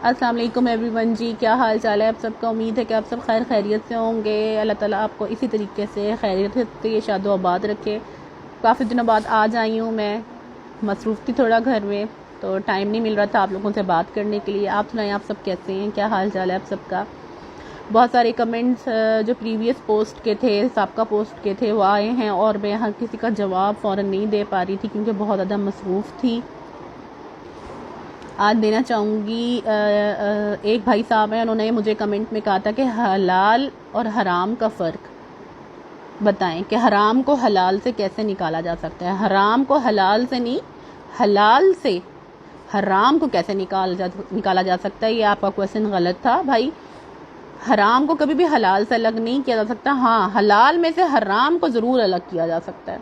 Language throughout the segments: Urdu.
السلام علیکم ایوری ون جی، کیا حال چال ہے آپ سب کا؟ امید ہے کہ آپ سب خیر خیریت سے ہوں گے۔ اللہ تعالیٰ آپ کو اسی طریقے سے خیریت سے شاد و آباد رکھے۔ کافی دنوں بعد آج آئی ہوں میں، مصروف تھی تھوڑا گھر میں، تو ٹائم نہیں مل رہا تھا آپ لوگوں سے بات کرنے کے لیے۔ آپ سنائیں، آپ سب کیسے ہیں؟ کیا حال چال ہے آپ سب کا؟ بہت سارے کمنٹس جو پریویس پوسٹ کے تھے، سابقہ پوسٹ کے تھے، وہ آئے ہیں اور میں یہاں کسی کا جواب فوراً نہیں دے پا رہی تھی کیونکہ بہت زیادہ مصروف تھی۔ آج دینا چاہوں گی۔ ایک بھائی صاحب ہیں، انہوں نے مجھے کمنٹ میں کہا تھا کہ حلال اور حرام کا فرق بتائیں کہ حرام کو حلال سے کیسے نکالا جا سکتا ہے۔ حرام کو حلال سے نہیں، حلال سے حرام کو کیسے نکالا جا سکتا ہے۔ یہ آپ کا کویسچن غلط تھا بھائی۔ حرام کو کبھی بھی حلال سے الگ نہیں کیا جا سکتا۔ ہاں، حلال میں سے حرام کو ضرور الگ کیا جا سکتا ہے۔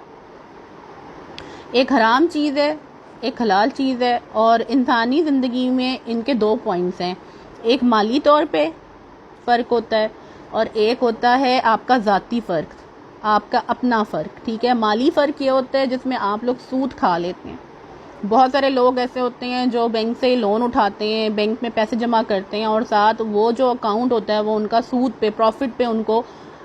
ایک حرام چیز ہے، ایک حلال چیز ہے، اور انسانی زندگی میں ان کے دو پوائنٹس ہیں۔ ایک مالی طور پہ فرق ہوتا ہے اور ایک ہوتا ہے آپ کا ذاتی فرق، آپ کا اپنا فرق۔ ٹھیک ہے، مالی فرق یہ ہوتا ہے جس میں آپ لوگ سود کھا لیتے ہیں۔ بہت سارے لوگ ایسے ہوتے ہیں جو بینک سے لون اٹھاتے ہیں، بینک میں پیسے جمع کرتے ہیں، اور ساتھ وہ جو اکاؤنٹ ہوتا ہے وہ ان کا سود پہ، پروفٹ پہ ان کو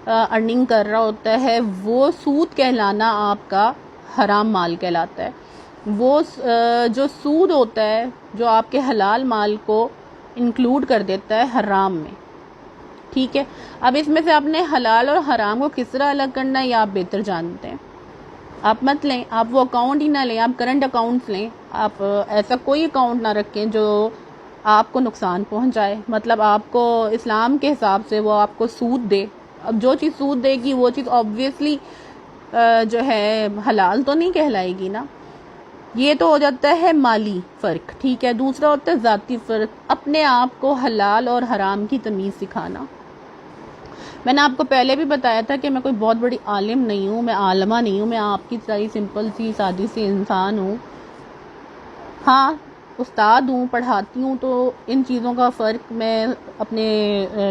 ارننگ کر رہا ہوتا ہے۔ وہ سود کہلانا آپ کا حرام مال کہلاتا ہے۔ وہ جو سود ہوتا ہے جو آپ کے حلال مال کو انکلوڈ کر دیتا ہے حرام میں۔ ٹھیک ہے، اب اس میں سے آپ نے حلال اور حرام کو کس طرح الگ کرنا ہے یہ آپ بہتر جانتے ہیں۔ آپ مت لیں، آپ وہ اکاؤنٹ ہی نہ لیں، آپ کرنٹ اکاؤنٹس لیں۔ آپ ایسا کوئی اکاؤنٹ نہ رکھیں جو آپ کو نقصان پہنچائے، مطلب آپ کو اسلام کے حساب سے وہ آپ کو سود دے۔ اب جو چیز سود دے گی وہ چیز آبویسلی جو ہے حلال تو نہیں کہلائے گی نا۔ یہ تو ہو جاتا ہے مالی فرق۔ ٹھیک ہے، دوسرا ہوتا ہے ذاتی فرق، اپنے آپ کو حلال اور حرام کی تمیز سکھانا۔ میں نے آپ کو پہلے بھی بتایا تھا کہ میں کوئی بہت بڑی عالم نہیں ہوں، میں عالمہ نہیں ہوں، میں آپ کی طرح سمپل سی سادی سی انسان ہوں۔ ہاں، استاد ہوں، پڑھاتی ہوں، تو ان چیزوں کا فرق میں اپنے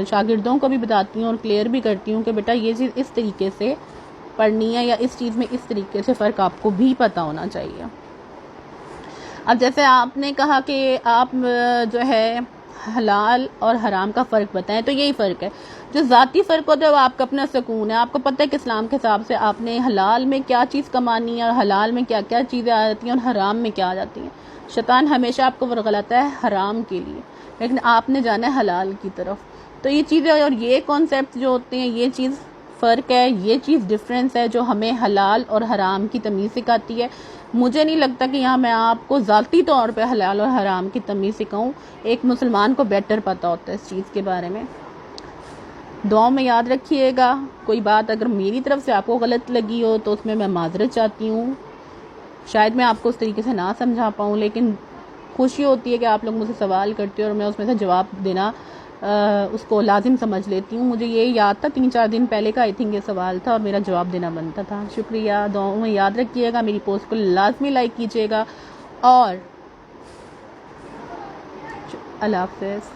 شاگردوں کو بھی بتاتی ہوں اور کلیئر بھی کرتی ہوں کہ بیٹا یہ چیز اس طریقے سے پڑھنی ہے، یا اس چیز میں اس طریقے سے فرق آپ کو بھی پتہ ہونا چاہیے۔ اب جیسے آپ نے کہا کہ آپ جو ہے حلال اور حرام کا فرق بتائیں، تو یہی فرق ہے۔ جو ذاتی فرق ہوتا ہے وہ آپ کا اپنا سکون ہے۔ آپ کو پتہ ہے کہ اسلام کے حساب سے آپ نے حلال میں کیا چیز کمانی ہے اور حلال میں کیا کیا چیزیں آ جاتی ہیں اور حرام میں کیا آ جاتی ہیں۔ شیطان ہمیشہ آپ کو ورغلاتا ہے حرام کے لیے، لیکن آپ نے جانا ہے حلال کی طرف۔ تو یہ چیزیں اور یہ کانسیپٹ جو ہوتے ہیں، یہ چیز فرق ہے، یہ چیز ڈفرینس ہے جو ہمیں حلال اور حرام کی تمیز سکھاتی ہے۔ مجھے نہیں لگتا کہ یہاں میں آپ کو ذاتی طور پہ حلال اور حرام کی تمیز سکھاؤں۔ ایک مسلمان کو بیٹر پتہ ہوتا ہے اس چیز کے بارے میں۔ دعاؤں میں یاد رکھیے گا۔ کوئی بات اگر میری طرف سے آپ کو غلط لگی ہو تو اس میں معذرت چاہتی ہوں۔ شاید میں آپ کو اس طریقے سے نہ سمجھا پاؤں، لیکن خوشی ہوتی ہے کہ آپ لوگ مجھ سے سوال کرتے ہو اور میں اس میں سے جواب دینا اس کو لازم سمجھ لیتی ہوں۔ مجھے یہ یاد تھا 3-4 دن پہلے کا، آئی تھنک یہ سوال تھا اور میرا جواب دینا بنتا تھا۔ شکریہ، دعاؤں میں یاد رکھیے گا، میری پوسٹ کو لازمی لائک کیجیے گا، اور اللہ حافظ۔